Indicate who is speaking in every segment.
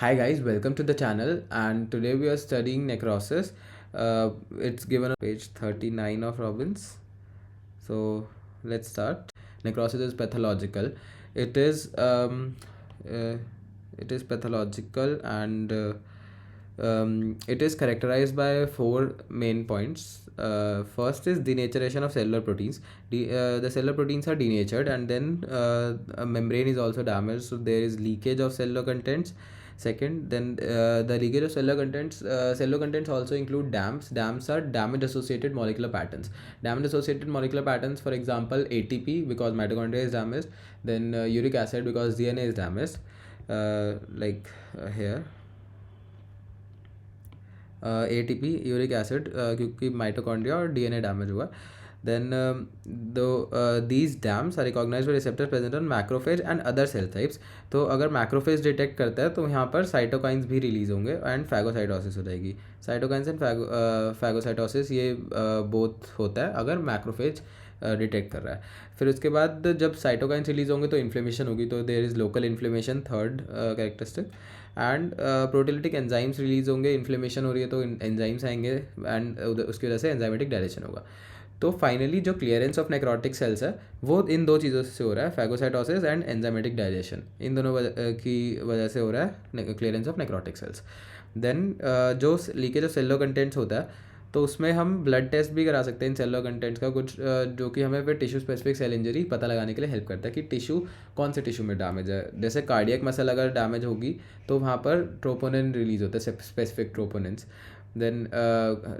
Speaker 1: Hi guys, welcome to the channel, and today we are studying necrosis. It's given on page 39 of Robbins. So let's start. Necrosis is pathological. It is uh, it is pathological and it is characterized by four main points. First is denaturation of cellular proteins. The cellular proteins are denatured, and then a membrane is also damaged, so there is leakage of cellular contents. Second, then the leakage of cellular contents also include DAMPs. DAMPs are damage associated molecular patterns. Damage associated molecular patterns, for example, ATP because mitochondria is damaged, then uric acid because DNA is damaged, here ATP uric acid क्योंकि mitochondria और DNA damage हुआ. Then these dams are recognized by receptors present on macrophage and other cell types. तो अगर macrophage detect करता है तो यहाँ पर साइटोकाइंस भी रिलीज होंगे एंड फैगोसाइटोसिस हो जाएगी. साइटोकाइंस एंड फैगोसाइटोसिस ये बोथ होता है अगर मैक्रोफेज डिटेक्ट कर रहा है. फिर उसके बाद जब साइटोकाइंस रिलीज होंगे तो इन्फ्लेमेशन होगी, तो there is local inflammation, third characteristic. And proteolytic enzymes release होंगे. इन्फ्लेमेशन हो रही है तो एंजाइम्स आएंगे एंड उसकी वजह से एंजाइमेटिक डायलेशन होगा. तो फाइनली जो क्लियरेंस ऑफ नेक्रोटिक सेल्स है वो इन दो चीज़ों से हो रहा है, फैगोसाइटोसिस एंड एंजाइमेटिक डायलेशन. इन दोनों की वजह से हो रहा है clearance of necrotic cells. Then जो लीकेज ऑफ सेलुलर कंटेंट्स होता है तो उसमें हम ब्लड टेस्ट भी करा सकते हैं इन सेलुलर कंटेंट्स का कुछ, जो कि हमें फिर टिश्यू स्पेसिफिक सेल इंजरी पता लगाने के लिए हेल्प करता है कि टिश्यू कौन से टिश्यू में डैमेज है. जैसे कार्डियक मसल अगर डैमेज होगी तो वहाँ पर ट्रोपोनिन रिलीज होता है, स्पेसिफिक ट्रोपोनिन्स. देन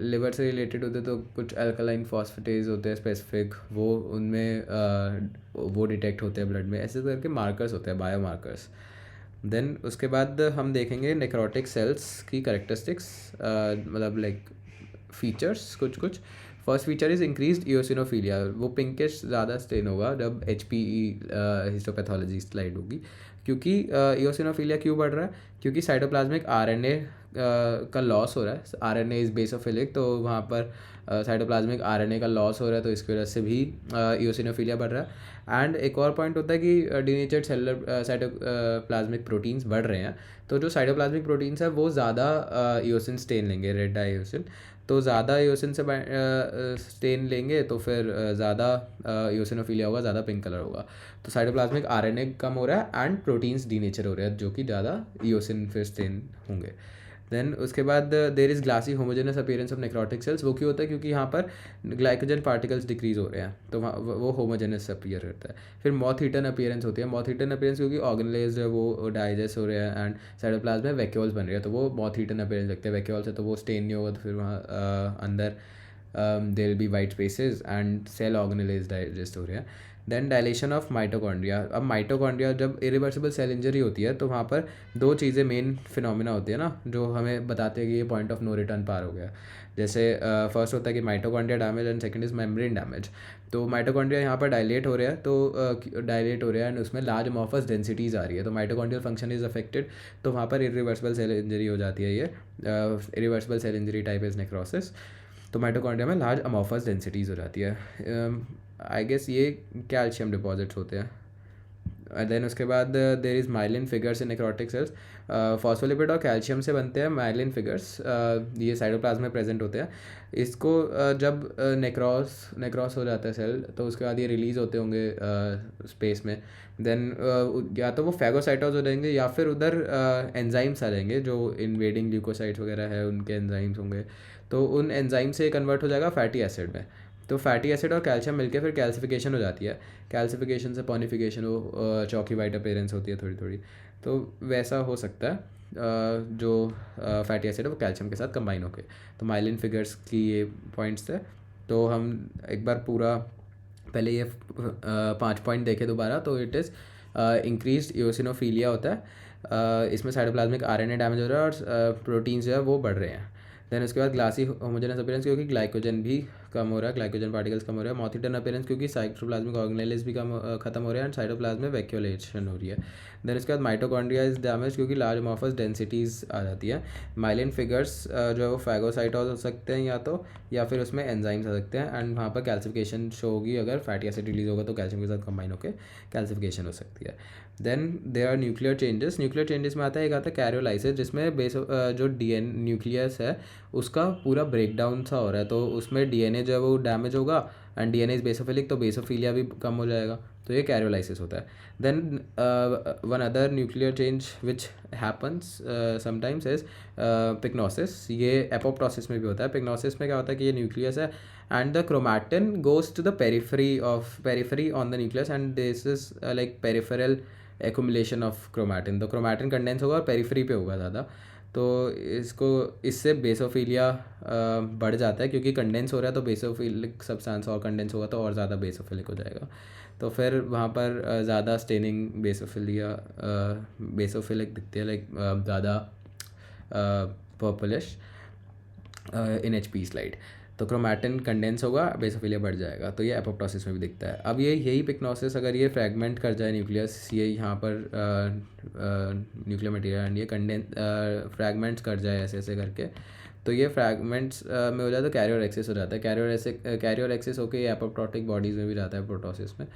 Speaker 1: लिवर से रिलेटेड होते तो कुछ अल्कलाइन फॉस्फेटेज होते हैं स्पेसिफिक, वो उनमें वो डिटेक्ट होते हैं ब्लड में. ऐसे करके मार्कर्स होते हैं, बायो मार्कर्स. देन उसके बाद हम देखेंगे नेक्रोटिक सेल्स की करेक्टरिस्टिक्स, मतलब लाइक फीचर्स कुछ. First feature is increased eosinophilia. वो पिंकिश ज़्यादा स्टेन होगा जब हिस्टोपैथोलॉजी स्लाइड होगी. क्योंकि इओसिनोफिलिया क्यों बढ़ रहा है? क्योंकि साइटोप्लाज्मिक आरएनए का लॉस हो रहा है. आरएनए इज़ बेसोफिलिक, तो वहाँ पर साइटोप्लाज्मिक आरएनए का लॉस हो रहा है, तो इसकी वजह से भी इओसिनोफिलिया बढ़ रहा है. एंड एक और पॉइंट होता है कि डीनेचर्ड सेलुलर साइटोप्लाज्मिक प्रोटीन्स बढ़ रहे हैं. तो जो साइटोप्लाज्मिक प्रोटीन्स है वो ज़्यादा इओसिन स्टेन लेंगे, रेड डाई इओसिन. तो ज़्यादा इओसिन से स्टेन लेंगे तो फिर ज़्यादा इओसिनोफिलिया होगा, ज़्यादा पिंक कलर होगा. तो साइटोप्लाज्मिक आरएनए कम हो रहा है एंड प्रोटीन्स डीनेचर हो रहे हैं, जो कि ज़्यादा इओसिन फिर स्टेन होंगे. देन उसके बाद there is glassy homogeneous appearance of necrotic cells. वो क्यों होता है? क्योंकि यहाँ पर ग्लाइकोजन पार्टिकल्स डिक्रीज हो रहे हैं, तो वो होमोजेनस अपीयर करता है. फिर मॉथ ईटन अपीयरेंस होती है. मॉथ ईटन अपीयरेंस क्योंकि ऑर्गेनाइज है वो डाइजेस्ट हो रहे हैं एंड साइटोप्लाज्म में वैक्यूल्स बन रहे हैं, तो वो मॉथ ईटन अपीयरेंस लगते हैं. वैक्यूल्स है तो वो स्टेन नहीं होगा, तो फिर वहाँ अंदर there will be white spaces and cell organelles digest हो रहे हैं. Then dilation of mitochondria. अब माइटोकॉन्ड्रिया जब इरिवर्सिबल सेल इंजरी होती है तो वहाँ पर दो चीज़ें मेन फिनोमिना होती है ना, जो हमें बताते हैं कि ये पॉइंट ऑफ नो रिटर्न पार हो गया. जैसे फर्स्ट होता है कि mitochondria damage and second is membrane damage. तो माइटोकॉन्ड्रिया यहाँ पर डायलेट हो रहा है, तो डायलेट हो रहा है एंड उसमें लार्ज अमॉर्फस डेंसिटीज़ आ रही है, तो माइटोकॉन्ड्रियल फंक्शन इज अफेक्टेड. तो वहाँ पर इरिवर्सिबल सेल इंजरी हो जाती है. ये irreversible cell injury type is necrosis. तो माइटोकॉन्ड्रिया में लार्ज अमॉर्फस डेंसिटीज़ हो जाती है. आई गेस ये कैल्शियम डिपॉजिट्स होते हैं. देन उसके बाद there is myelin figures in necrotic cells. Phospholipid और कैल्शियम से बनते हैं माइलिन फिगर्स. ये साइटोप्लाज्म में प्रेजेंट होते हैं. इसको जब नेक्रोस हो जाता है सेल तो उसके बाद ये रिलीज़ होते होंगे स्पेस में. देन या तो वो फैगोसाइटोज हो जाएंगे या फिर उधर एंजाइम्स आ जाएंगे, जो इन्वेडिंग ल्यूकोसाइट्स वगैरह है उनके एंजाइम्स होंगे. तो उन एंजाइम से कन्वर्ट हो जाएगा फैटी एसिड में. तो फैटी एसिड और कैल्शियम मिलकर फिर कैल्सिफिकेशन हो जाती है. कैल्सिफिकेशन से पॉनिफिकेशन हो, चौकी वाइट अपीयरेंस होती है थोड़ी थोड़ी. तो वैसा हो सकता है जो फैटी एसिड है वो कैल्शियम के साथ कंबाइन होके. तो माइलिन फिगर्स की ये पॉइंट्स थे. तो हम एक बार पूरा पहले ये 5 पॉइंट देखे दोबारा. तो इट इज़ इंक्रीज्ड इओसिनोफिलिया होता है, इसमें साइटोप्लाज्मिक आरएनए डैमेज हो रहा है और प्रोटीन्स जो है वो बढ़ रहे हैं. देन उसके बाद ग्लासी होमोजेनस अपीयरेंस, क्योंकि ग्लाइकोजन भी कम हो रहा है, ग्लाइकोजन पार्टिकल्स कम हो रहा है, मॉथ इटर्न अपीयरेंस क्योंकि साइटोप्लाज्मिक ऑर्गेनेल्स भी खत्म हो रहे हैं एंड साइटोप्लाज्म में वैक्यूलेशन हो रही है। देन इसके बाद माइटोकॉन्ड्रिया इज डैमेज क्योंकि लार्ज अमॉर्फस डेंसिटीज़ आ जाती है। माइलिन फिगर्स जो है वो फैगोसाइटोज हो सकते हैं या फिर उसमें एंजाइम्स आ सकते हैं एंड वहाँ पर कैल्सिफिकेशन शो होगी, अगर फैटी एसिड रिलीज होगा तो कैल्शियम के साथ कंबाइन होकर कैल्सिफिकेशन हो सकती है। Then there are nuclear changes में आता है, एक आता है कैरियोलाइसिस जिसमें जो डीएन न्यूक्लियस है उसका पूरा ब्रेक डाउन सा हो रहा है, तो उसमें डीएनए जो है वो डैमेज होगा एंड डीएनए इज बेसोफिलिक, तो बेसोफिलिया भी कम हो जाएगा, तो ये कैरियोलाइसिस होता है। Then one other nuclear change which happens sometimes is pyknosis, ये एपोप्टोसिस में भी होता है। पिग्नोसिस में क्या होता है कि ये न्यूक्लियस है and the chromatin goes to the periphery on the nucleus and this is like peripheral accumulation of chromatin, तो chromatin कंडेंस होगा और पेरीफ्री पे होगा ज़्यादा, तो इससे बेसोफिलिया बढ़ जाता है क्योंकि कंडेंस हो रहा है, तो बेसोफिलिक सब्सटेंस और कंडेंस होगा तो और ज़्यादा बेसोफिलिक हो जाएगा, तो फिर वहाँ पर ज़्यादा स्टेनिंग बेसोफिलिक दिखती है, लाइक ज़्यादा पर्पलिश इन HP स्लाइड, तो क्रोमैटिन कंडेंस होगा, बेसोफिलिया बढ़ जाएगा, तो ये एपोप्टोसिस में भी दिखता है। अब यही पिक्नोसिस अगर ये फ्रैगमेंट कर जाए न्यूक्लियस, ये यहाँ पर न्यूक्लियर मटेरियल एंड ये फ्रैगमेंट्स कर जाए ऐसे ऐसे करके, तो ये फ्रैगमेंट्स में हो जाता है, तो कैरियोरेक्सिस हो जाता है। कैरियोरेक्सिस होकर ये एपोप्टोटिक बॉडीज़ में भी जाता है प्रोटोसिस में।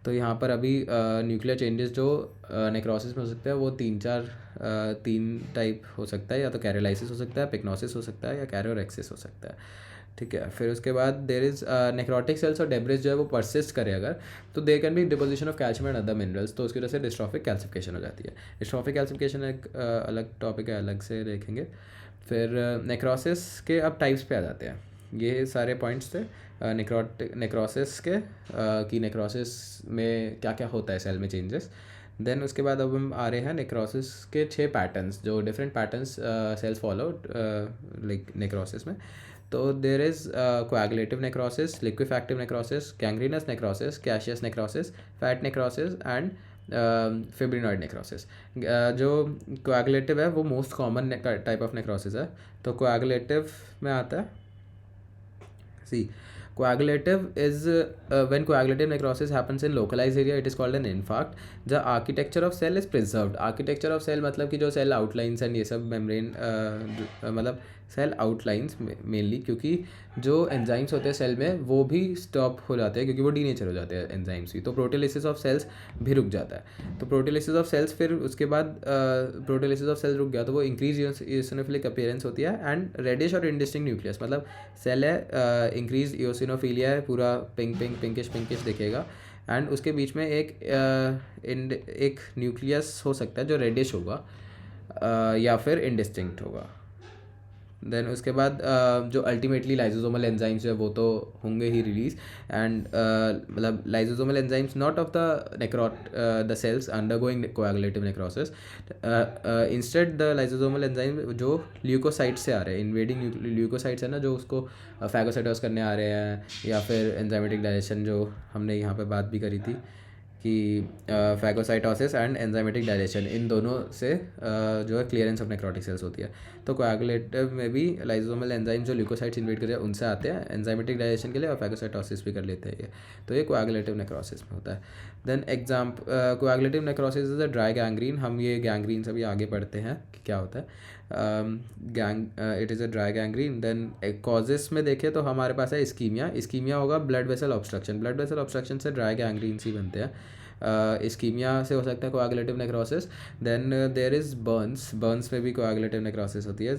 Speaker 1: तो यहाँ पर अभी न्यूक्लियर चेंजेस जो नेक्रोसिस में हो सकते हैं वो तीन टाइप हो सकता है, या तो कैरियोलाइसिस हो सकता है, पिक्नोसिस हो सकता है, या कैरियोरेक्सिस हो सकता है, ठीक है। फिर उसके बाद देर इज़ नेक्रोटिक सेल्स और डेब्रिस जो है वो परसिस्ट करे अगर, तो they can be deposition of calcium and other minerals, तो उसकी वजह से डिस्ट्रॉफिक कैल्सिफिकेशन हो जाती है। डिस्ट्रॉफिक कैल्सिफिकेशन एक अलग टॉपिक है, अलग से देखेंगे। फिर नेक्रोसिस के अब टाइप्स पे आ जाते हैं, ये सारे पॉइंट्स थे नेक्रोसिस के कि नेक्रोसिस में क्या क्या होता है सेल में चेंजेस। देन उसके बाद अब हम आ रहे हैं नेक्रोसिस के 6 पैटर्न्स, जो different patterns cells follow like necrosis में। तो there is coagulative necrosis, liquefactive necrosis, gangrenous necrosis, caseous necrosis, fat necrosis and fibrinoid necrosis. जो कोएगुलेटिव है वो most common type of necrosis है, तो कोएगुलेटिव में आता है सी coagulative is when coagulative necrosis happens in localized area, it is called an infarct. The architecture of cell is preserved. Architecture of cell मतलब कि जो सेल आउटलाइंस एंड ये सब मेम्ब्रेन मतलब सेल आउटलाइंस मेनली, क्योंकि जो एंजाइम्स होते हैं सेल में वो भी स्टॉप हो जाते हैं क्योंकि वो डीनेचर हो जाते हैं एंजाइम्स भी, तो प्रोटीलिसिस ऑफ सेल्स भी रुक जाता है। तो प्रोटीलिसिस ऑफ सेल्स फिर उसके बाद प्रोटीलिसिस ऑफ सेल्स रुक गया तो वो इंक्रीज इओसिनोफिलिक अपीयरेंस होती है एंड रेडिश और इंडिस्टिंक्ट न्यूक्लियस, मतलब सेल है इंक्रीज इओसिनोफिलिया है, पूरा पिंकिश दिखेगा एंड उसके बीच में एक न्यूक्लियस हो सकता है जो रेडिश होगा या फिर इंडिस्टिंक्ट होगा। देन उसके बाद जो अल्टीमेटली लाइजोसोमल एंजाइम्स है वो तो होंगे ही रिलीज एंड मतलब lysosomal enzymes not of the cells undergoing coagulative necrosis, instead the lysosomal enzyme जो ल्यूकोसाइट से आ रहे हैं, इन्वेडिंग ल्यूकोसाइट्स है ना, जो उसको फैगोसाइटोस करने आ रहे हैं, या फिर एंजाइमेटिक डाइजेशन जो हमने यहाँ पे बात भी करी थी कि फैगोसाइटोसिस एंड एंजाइमेटिक डाइजेशन, इन दोनों से जो है क्लियरेंस ऑफ नेक्रोटिक सेल्स होती है। तो कोएगुलेटिव में भी लाइजोसोमल एंजाइम जो ल्यूकोसाइट्स इन्वेट करते हैं उनसे आते हैं एंजाइमेटिक डाइजेशन के लिए, और फैगोसाइटोसिस भी कर लेते हैं ये, तो ये कोएगुलेटिव नेक्रोसिस में होता है। Then coagulative necrosis is a dry gangrene, हम ये गैंग्रीन से भी आगे पढ़ते हैं कि क्या होता है। It is a dry gangrene. Then causes में देखें तो हमारे पास है इस्कीमिया होगा ब्लड वेसल ऑब्स्ट्रक्शन से ड्राई गैंग्रीन्स ही बनते हैं। इस्कीमिया से हो सकता है coagulative necrosis. Then there is burns में भी कोएगुलेटिव नेक्रोसिस होती है।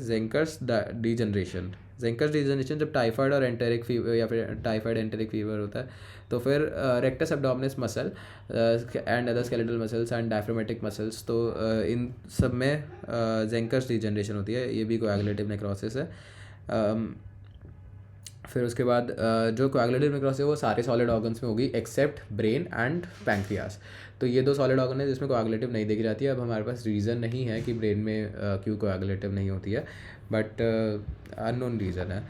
Speaker 1: जेंकर्स डिजनरेशन जब टाइफाइड और एंटेरिक फीवर या फिर टाइफाइड एंटेरिक फीवर होता है, तो फिर rectus abdominis muscle and other skeletal muscles and diaphragmatic muscles, तो इन सब में जेंकर्स डिजनरेशन होती है, ये भी कोएगुलेटिव नेक्रोसिस है। फिर उसके बाद जो कोएगुलेटिव नेक्रोसिस है वो सारे सॉलिड ऑर्गन्स में होगी एक्सेप्ट ब्रेन एंड पैंक्रियास, तो ये 2 सॉलिड ऑर्गन है जिसमें कोएगुलेटिव नहीं देखी जाती है। अब हमारे पास रीज़न नहीं है कि ब्रेन में क्यों कोएगुलेटिव नहीं होती है, बट अननोन रीज़न है।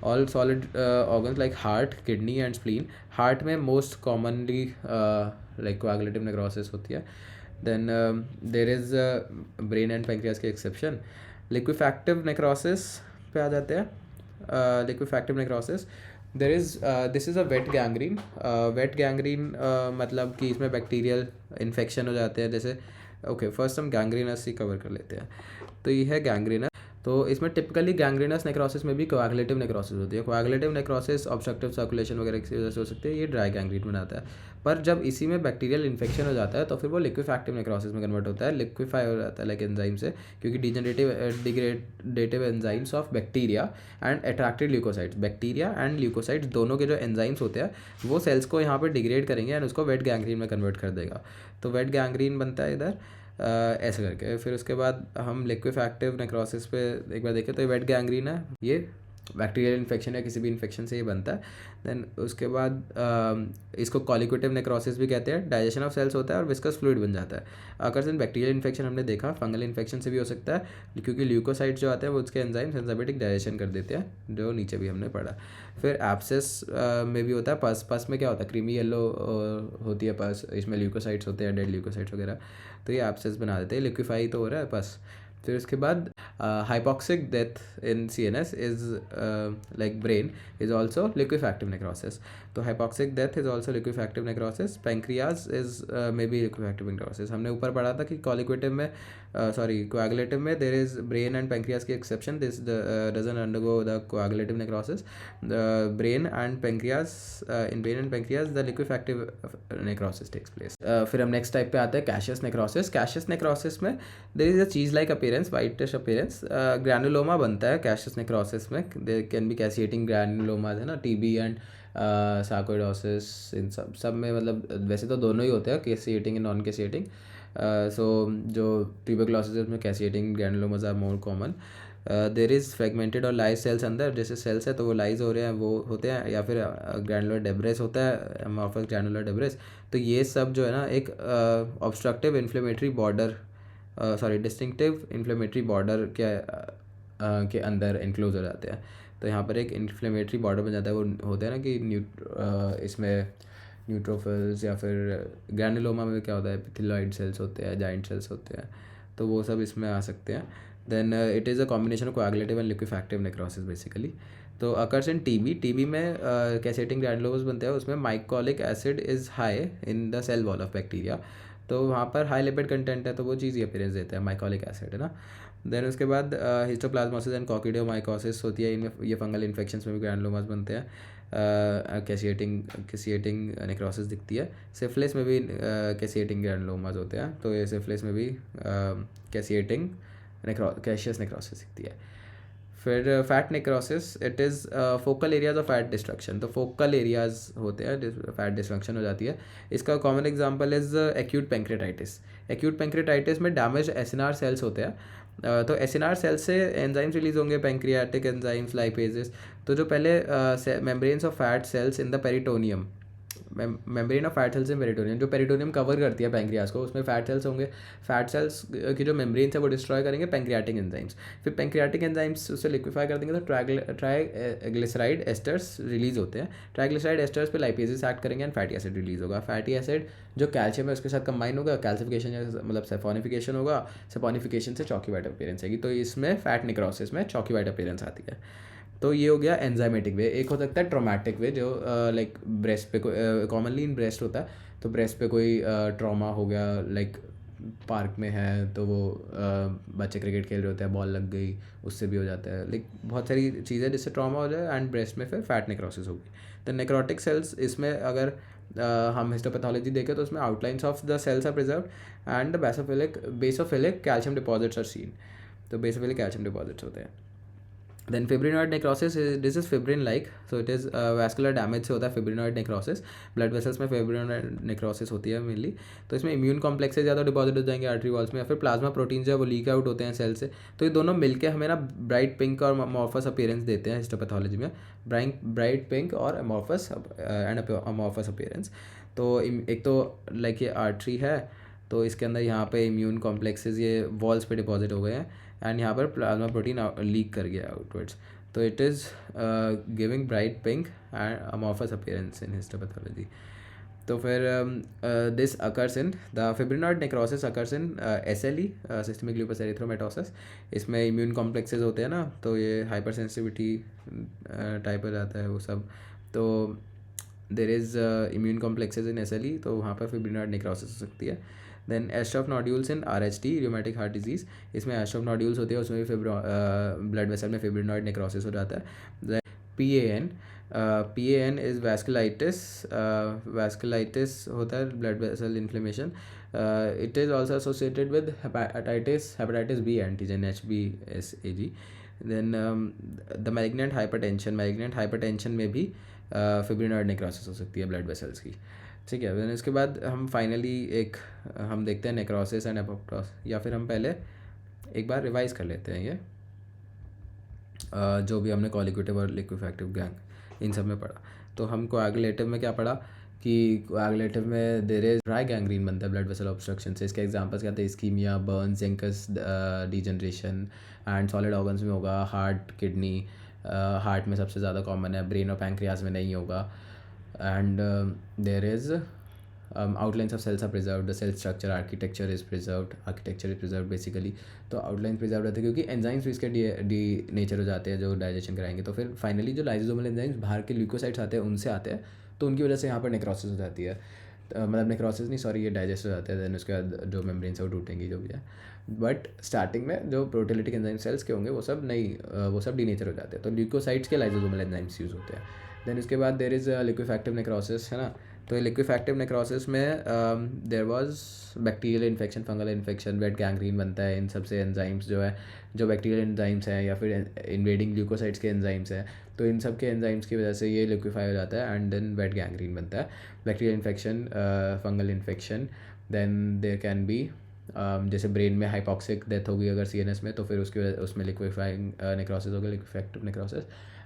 Speaker 1: All solid organs like heart, kidney and spleen, heart में most commonly like coagulative necrosis होती है। Then there is brain and pancreas के एक्सेप्शन। लिक्विफैक्टिव नेक्रोसिस पे आ जाते हैं। Liquefactive necrosis there is this is a wet gangrene. Wet gangrene मतलब कि इसमें बैक्टीरियल इन्फेक्शन हो जाते हैं। जैसे ओके, फर्स्ट हम गैंग्रीनस ही कवर कर लेते हैं। तो ये है गैंग्रीनस। तो इसमें टिपिकली गैंग्रीनस नेक्रोसिस में भी कोआगुलेटिव नेक्रोसिस होती है। कोआगुलेटिव नेक्रोसिस ऑब्स्ट्रक्टिव सर्कुलेशन वगैरह की वजह से हो सकती है, ये ड्राई गैंग्रीन बनाता है। पर जब इसी में बैक्टीरियल इन्फेक्शन हो जाता है तो फिर वो लिक्विफैक्टिव नेक्रोसिस में कन्वर्ट होता है, लिक्विफाई हो जाता है लाइक एंजाइम से, क्योंकि degradative enzymes of bacteria and attracted leukocytes, bacteria and leukocytes दोनों के जो एंजाइम्स होते हैं वो सेल्स को यहाँ पर डिग्रेड करेंगे एंड उसको वेट गैंग्रीन में कन्वर्ट कर देगा। तो वेट गैंग्रीन बनता है इधर ऐसे करके। फिर उसके बाद हम लिक्विफैक्टिव नेक्रोसिस पे एक बार देखें तो ये वेट गैंग्रीन है, ये बैक्टीरियल इन्फेक्शन या किसी भी इन्फेक्शन से ये बनता है। देन उसके बाद इसको कॉलिक्यूटिव नेक्रोसिस भी कहते हैं। डाइजेशन ऑफ सेल्स होता है और विस्कस फ्लूइड बन जाता है। अगर इन बैक्टीरियल इन्फेक्शन हमने देखा, फंगल इन्फेक्शन से भी हो सकता है, क्योंकि ल्यूकोसाइट्स जो आते हैं वो उसके एंजाइम्स एंजाइमेटिक डाइजेशन कर देते हैं, जो नीचे भी हमने पढ़ा। फिर एब्सेस में भी होता है। पस में क्या होता है, क्रीमी येलो होती है पस, इसमें ल्यूकोसाइट्स होते हैं, डेड ल्यूकोसाइट्स वगैरह, तो ये एब्सेस बना देते हैं, लिक्विफाई तो हो रहा है पस। फिर उसके बाद hypoxic death in CNS is like brain is also liquefactive necrosis. तो hypoxic death is also liquefactive necrosis. Pancreas is maybe liquefactive necrosis. हमने ऊपर पढ़ा था कि coagulative में coagulative में there is brain and pancreas की exception. This doesn't undergo the coagulative necrosis. The brain and pancreas in brain and pancreas the liquefactive necrosis takes place. फिर हम next type पे आते हैं caseous necrosis. Caseous necrosis में there is a cheese like appearance, whitish appearance. Granuloma बनता है Cassius necrosis में। There can B कैसिएटिंग ग्रैनुलोमाज है ना, टीबी एंड सार्कोइडोसिस, इन सब में मतलब वैसे तो दोनों ही होते हैं, कैसिएटिंग एंड नॉन कैसिएटिंग। सो जो ट्यूबरकुलोसिस में caseating granulomas are more common. There is fragmented और लाइज सेल्स अंदर, जैसे सेल्स है तो वो लाइज हो रहे हैं, वो होते हैं, या फिर ग्रैनुलर डेब्रेस होता है, एमॉर्फस ग्रैनुलर डेब्रेस। तो ये सब जो है ना एक obstructive inflammatory border, distinctive inflammatory border के अंदर इंक्लोज हो जाते हैं। तो यहाँ पर एक इन्फ्लेमेटरी बॉर्डर बन जाता है। वो होते हैं ना कि इसमें न्यूट्रोफिल्स या फिर ग्रैनुलोमा में क्या होता है, एपिथेलॉइड सेल्स होते हैं, जाइंट सेल्स होते हैं, तो वो सब इसमें आ सकते हैं। Then it is a combination of coagulative and liquefactive necrosis basically. तो अकर्स इन टीबी में कैसेटिंग ग्रैनुलोमास बनते हैं, उसमें mycolic acid is high in the cell wall of bacteria, तो वहाँ पर हाई लिपिड कंटेंट है, तो वो चीज़ ही अपीयरेंस देता है, माइकोलिक एसिड है ना। देन उसके बाद हिस्टोप्लाज्मोसिस एंड कॉकिडियोमाइकोसिस होती है, इनमें ये फंगल इन्फेक्शंस में भी ग्रैनुलोमास बनते हैं, कैसिएटिंग नेक्रोसिस दिखती है। सिफिलिस में भी कैसिएटिंग ग्रैनुलोमास होते हैं, तो ये सिफिलिस में भी कैसिएटिंग कैशियस नेक्रोसिस दिखती है। फिर fat necrosis, it is focal areas of fat destruction, तो फोकल एरियाज होते हैं फैट डिस्ट्रक्शन हो जाती है। इसका common example is acute pancreatitis. Acute pancreatitis में डैमेज एसिनार सेल्स होते हैं, तो एसिनार सेल्स से एंजाइम्स रिलीज होंगे, पेंक्रियाटिक एंजाइम्स, लाइपेजेस। तो जो पहले membranes of fat cells in the peritoneum, membrane of fat cells in peritoneum, जो पेरिटोनियम कवर करती है पेंक्रियास को, उसमें फैट सेल्स होंगे। फैट सेल्स की जो मेम्ब्रेन है वो डिस्ट्रॉय करेंगे पेंक्रियाटिक एंजाइम्स, फिर पेंक्रियाटिक एंजाइम्स उसे लिक्विफाई कर देंगे, तो ट्राइग्लिसराइड एस्टर्स रिलीज होते हैं। ट्राइग्लिसराइड एस्टर्स पे लाइपेजेस एक्ट करेंगे एंड फैटी एसिड रिलीज होगा। फैटी एसिड जो कैल्शियम है उसके साथ कंबाइन होगा, कैल्सिफिकेशन मतलब सेफोनिफिकेशन होगा, सेफोनिफिकेशन से चॉकी वाइट अपीयरेंस आएगी। तो इसमें फैट नेक्रोसिस में चॉकी वाइट अपीयरेंस आती है। तो ये हो गया एंजाइमेटिक वे। एक हो सकता है ट्रॉमेटिक वे, जो लाइक ब्रेस्ट पे कॉमनली इन ब्रेस्ट होता है, तो ब्रेस्ट पे कोई ट्रॉमा हो गया, लाइक पार्क में है तो वो बच्चे क्रिकेट खेल रहे होते हैं, बॉल लग गई, उससे भी हो जाता है। लाइक बहुत सारी चीज़ें जिससे ट्रॉमा हो जाए, एंड ब्रेस्ट में फिर फैट नेक्रोसिस होगी। तो नेक्रोटिक सेल्स, इसमें अगर हम हिस्टोपैथोलॉजी देखें तो उसमें outlines of the cells are preserved and basophilic calcium deposits are seen, तो बेसोफिलिक कैल्शियम डिपॉजिट्स होते हैं। Then fibrinoid necrosis, this is fibrin like, so it is vascular damage से होता है fibrinoid necrosis, blood vessels में fibrinoid necrosis होती है mainly. तो इसमें इम्यून कॉम्प्लेक्सेस ज़्यादा डिपॉजिट हो जाएंगे आर्टरी वॉल्स में, या फिर प्लाज्मा प्रोटीन जो है वो लीक आउट होते हैं सेल से। तो ये दोनों मिलके हमें ना ब्राइट पिंक और अमॉर्फस अपीयरेंस देते हैं हिस्टोपैथोलॉजी में, ब्राइट पिंक और अमॉर्फस एंड अमॉर्फस अपीयरेंस। तो एक तो लाइक ये आर्टरी है, तो इसके अंदर यहाँ पे इम्यून कॉम्प्लेक्सेस ये वॉल्स पे डिपॉजिट हो गए हैं, एंड यहाँ पर प्लाज्मा प्रोटीन लीक कर गया आउटवर्ड्स, तो it is giving bright pink and amorphous appearance in histopathology. तो फिर this occurs in the fibrinoid necrosis occurs in SLE, systemic lupus erythematosus. इसमें इम्यून कॉम्प्लेक्सेस होते हैं ना, तो ये हाइपर सेंसिटिविटी टाइप हो जाता है वो सब, तो there is immune complexes in SLE, तो वहाँ पर फिब्रिनॉइड नेक्रोसिस हो सकती है. Then Aschoff nodules in RHD, rheumatic heart disease. इसमें एस्ट्रॉफ नोड्यूल्स होती है, उसमें भी ब्लड वेसल में फिब्रिनॉइड नेक्रोसिस हो जाता है. PAN, PAN इज़ वैस्कुलाइटिस होता है, blood vessel inflammation. It is also associated with hepatitis B antigen HBsAg. Then the malignant hypertension में भी फिब्रिनॉइड नेक्रोसिस हो सकती है ब्लड वेसल्स की. ठीक है. देन इसके बाद हम फाइनली हम देखते हैं नेक्रोसिस एंड एपोप्टोसिस, या फिर हम पहले एक बार रिवाइज कर लेते हैं ये जो भी हमने कॉलिक्यूटिव और लिक्विफैक्टिव गैंग इन सब में पढ़ा. तो हम कोआगुलेटिव में क्या पढ़ा कि कोआगुलेटिव में देर इज ड्राई गैंग्रीन बनता है ब्लड वेसल ऑब्स्ट्रक्शन से. इसके एग्जांपल्स क्या थे? Ischaemia, burns, Zenker's degeneration. And solid organs में होगा हार्ट, किडनी. हार्ट में सबसे ज़्यादा कॉमन है, ब्रेन और पैंक्रियाज में नहीं होगा. And there is outlines of cells are preserved, the cell structure architecture is preserved basically. तो आउटलाइन प्रिजर्व रहते हैं क्योंकि एंजाइम्स भी इसके डी नेचर हो जाते हैं जो डाइजेशन कराएंगे. तो फिर फाइनली जो लाइसोसोमल एंजाइम्स बाहर के ल्यूकोसाइट्स आते हैं उनसे आते हैं, तो उनकी वजह से यहाँ पर नेक्रोसिस हो जाती है. मतलब नेक्रोसिस नहीं, सॉरी, ये डाइजेस्ट हो जाते हैं. देन उसके बाद जो मेम्ब्रेन से वो टूटेंगी जो भी है. बट स्टार्टिंग में जो प्रोटीलिटिक एंजाइम सेल्स के होंगे वो सब डीनेचर हो जाते हैं. तो ल्यूकोसाइट्स के लाइसोसोमल एंजाइम्स यूज़ होते हैं. देन उसके बाद देर इज़ लिक्विफैक्टिव नेक्रोसिस, है ना. तो लिक्विफैक्टिव नेक्रोसिस में there was bacterial infection, fungal infection, wait gangrene बनता है. इन सबसे एंजाइम्स जो बैक्टीरियल एंजाइम्स हैं या फिर इन्वेडिंग ल्यूकोसाइट्स के एंजाइम्स हैं, तो इन सब के एंजाइम्स की वजह से ये लिक्विफाई हो जाता है एंड देन वेट गैंग्रीन बनता है. Bacterial infection, fungal infection. Then there can be जैसे ब्रेन में हाइपॉक्सिक डेथ होगी अगर CNS में, तो फिर उसकी वजह उसमें लिक्विफाइंग नेक्रोसिस होगा, liquefactive necrosis.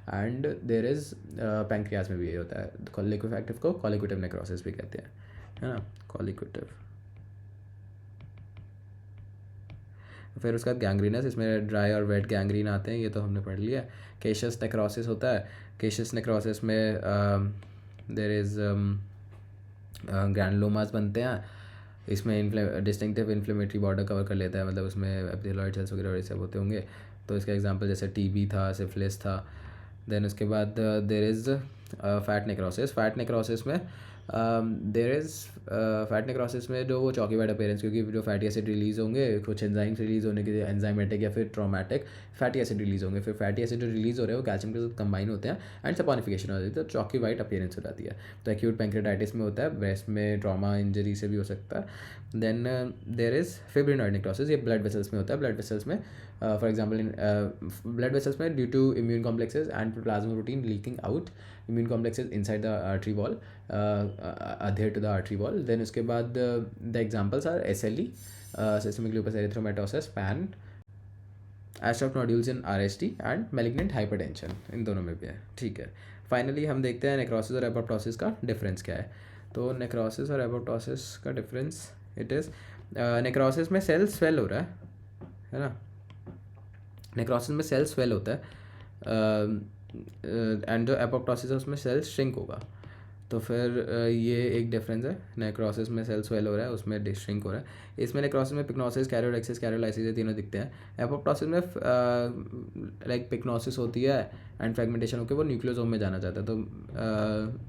Speaker 1: And there is pancreas में भी ये होता है. लिक्विफैक्टिव को कॉलिक्यूटिव नेक्रोसिस भी कहते हैं, है ना. कॉलिक्यूटिव. फिर उसका गैंग्रीनस, इसमें ड्राई और वेट गैंग्रीन आते हैं, ये तो हमने पढ़ लिया. केशियस नेक्रोसिस होता है. केशियस नेक्रोसिस में देर इज़ ग्रैनुलोमास बनते हैं. इसमें डिस्टिंक्टिव इन्फ्लेमेटरी बॉर्डर कवर कर लेता है, मतलब उसमें एपिथेलियल सेल्स वगैरह ये सब होते होंगे. तो इसका एग्जांपल जैसे TB था, सिफिलिस था. देन उसके बाद देर इज़ फैट नेक्रोसिस में फैट नेक्रोसिस में जो वो चॉकी वाइट अपीयरेंस, क्योंकि जो फैटी एसिड रिलीज़ होंगे, कुछ एंजाइम्स रिलीज़ होने के लिए एंजाइमेटिक या फिर ट्रॉमेटिक फैटी एसिड रिलीज़ होंगे. फिर फैटी एसिड जो रिलीज़ हो रहे हैं वो कैल्शियम के साथ कंबाइन होते हैं एंड सपोनिफिकेशन हो जाती है, तो चॉकी वाइट अपीयरेंस हो जाती है. तो एक्यूट पैंक्रेटाइटिस में होता है, ब्रेस्ट में ट्रॉमा इंजरी से भी हो सकता है. Then there is fibrinoid necrosis, ये ब्लड वेसल्स में होता है. ब्लड वेसल्स में फॉर एग्जाम्पल ब्लड वेसल्स में due to immune complexes and plasma protein leaking out, immune complexes inside the artery wall, adhere to the artery wall. Then उसके बाद the examples are SLE, systemic lupus erythematosus, PAN, Aschoff nodules in RHD and malignant hypertension, इन दोनों में भी है. ठीक है. Finally हम देखते हैं नेक्रोसिस और एपोप्टोसिस का डिफरेंस क्या है. तो नेक्रोसिस और एपोप्टोसिस का डिफरेंस, इट इज़ नेक्रोसिस में सेल स्वेल हो रहा है ना. नेक्रोसिस में सेल स्वेल होता है एंड जो एपोप्टोसिस है उसमें सेल श्रिंक होगा. तो फिर ये एक डिफरेंस है. नेक्रोसिस में सेल स्वेल हो रहा है, उसमें डिश्रिंक हो रहा है. इसमें नेक्रोसिस में पिक्नोसिस, कैरियोलेक्सिस, कैरियोलाइसिस ये तीनों दिखते हैं. एपोप्टोसिस में लाइक पिक्नोसिस होती है एंड फ्रैगमेंटेशन होकर वो न्यूक्लियोसोम में जाना चाहता है. तो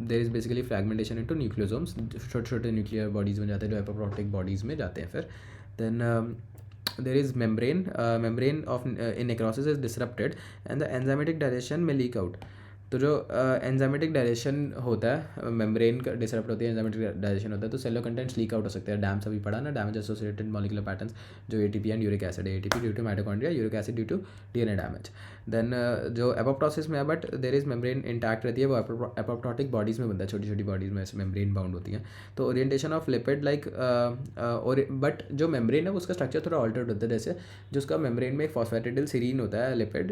Speaker 1: there is basically fragmentation into nucleosomes, छोटे छोटे न्यूक्लियर बॉडीज़ में जाते हैं जो एपोप्टोटिक बॉडीज़ में जाते हैं. फिर then there is membrane of in necrosis is disrupted and the enzymatic digestion may leak out. तो जो एंजाइमेटिक डाइजेशन होता है, मेम्ब्रेन का डिसरप्ट होती है, एंजाइमेटिक डाइजेशन होता है, तो सेलुलर कंटेंट्स लीक आउट हो सकते हैं. डैम्स अभी पढ़ा ना, डैमेज एसोसिएटेड मॉलिक्यूलर पैटर्न्स, जो ATP एंड यूरिक एसिड है. ATP due to mitochondria, uric acid due to DNA damage. Then जो एपोप्टोसिस में है but there is membrane intact रहती है, वो एपोप्टोटिक बॉडीज़ में बनता है, छोटी छोटी बॉडीज़ में ऐसे मेम्ब्रेन बाउंड होती हैं. तो ओरिएंटेशन ऑफ लिपिड लाइक और बट जो मेम्ब्रेन है उसका स्ट्रक्चर थोड़ा ऑल्टर्ड होता है. जैसे जो उसका मेम्ब्रेन में एक फॉस्फेटिडिल सीरीन होता है लिपिड,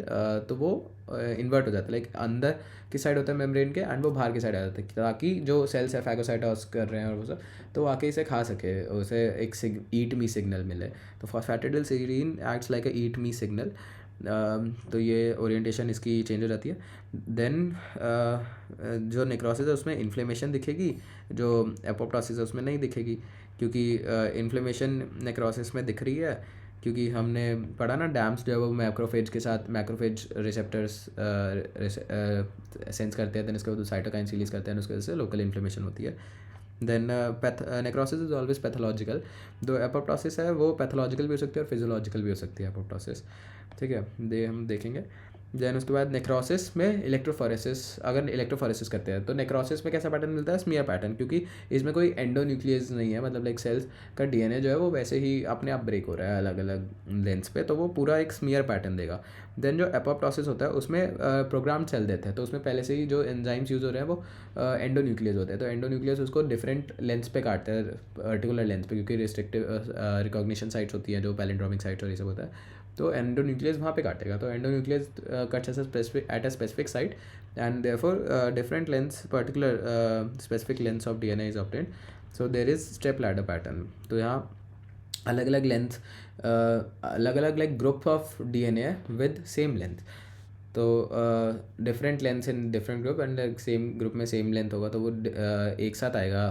Speaker 1: तो वो इन्वर्ट हो जाता है, लाइक अंदर की साइड होता है मेम्ब्रेन के एंड वो बाहर की साइड आ जाता है, ताकि जो सेल्स है फैगोसाइटोस कर रहे हैं और वो सब, तो आके इसे खा सके, उसे एक ईट मी सिग्नल मिले. तो phosphatidylserine acts like a eat me signal. तो ये ओरिएंटेशन इसकी चेंज हो जाती है. देन जो नेक्रोसिस है उसमें इन्फ्लेमेशन दिखेगी, जो एपोप्टोसिस है उसमें नहीं दिखेगी, क्योंकि इन्फ्लेमेशन नेक्रोसिस में दिख रही है क्योंकि हमने पढ़ा ना डैम्स जो है वो मैक्रोफेज के साथ मैक्रोफेज रिसेप्टर्स सेंस करते हैं, देन उसके बाद साइटोकाइन रिलीज करते हैं, उसकी वजह से लोकल इन्फ्लेमेशन होती है। Then necrosis is always pathological, जो एपोप्टोसिस है वो पैथोलॉजिकल भी हो सकती है और फिजियोलॉजिकल भी हो सकती है एपोप्टोसिस, ठीक है, हम देखेंगे। देन उसके बाद नेक्रोसिस में इलेक्ट्रोफोरेसिस, अगर इलेक्ट्रोफोरेसिस करते हैं तो नेक्रोसिस में कैसा पैटर्न मिलता है, स्मीयर पैटर्न, क्योंकि इसमें कोई एंडोन्यूक्लियस नहीं है, मतलब लाइक सेल्स का डीएनए जो है वो वैसे ही अपने आप ब्रेक हो रहा है अलग अलग लेंस पे, तो वो पूरा एक स्मीयर पैटर्न देगा। देन जो एपोप्टोसिस होता है उसमें प्रोग्राम सेल देते हैं, तो उसमें पहले से ही जो एंजाइम्स यूज़ हो रहे हैं वो एंडोन्यूक्लियस होते हैं, तो एंडोन्यूक्लियस उसको डिफरेंट लेंस पे काटते हैं, पर्टिकुलर लेंस पे, क्योंकि रिस्ट्रिक्टिव रिकॉग्निशन साइट्स होती हैं जो पैलिंड्रोमिक साइट्स और ये सब होता है, तो एंडोन्यूक्लियस वहाँ पे काटेगा, तो endonuclease cuts at a specific site and therefore different lengths particular specific lengths of DNA is obtained, so there is step ladder pattern. तो यहाँ अलग अलग लेंथ अलग अलग like group of DNA with same length, तो different length in different group and same group में same length होगा, तो वो एक साथ आएगा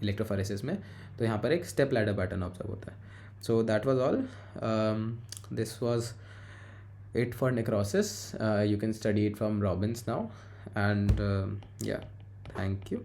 Speaker 1: इलेक्ट्रोफोरेसिस में, तो यहाँ पर एक स्टेप लैडर पैटर्न ऑब्जर्व होता है। So that was all. This was it for necrosis. You can study it from Robbins now, and yeah, thank you.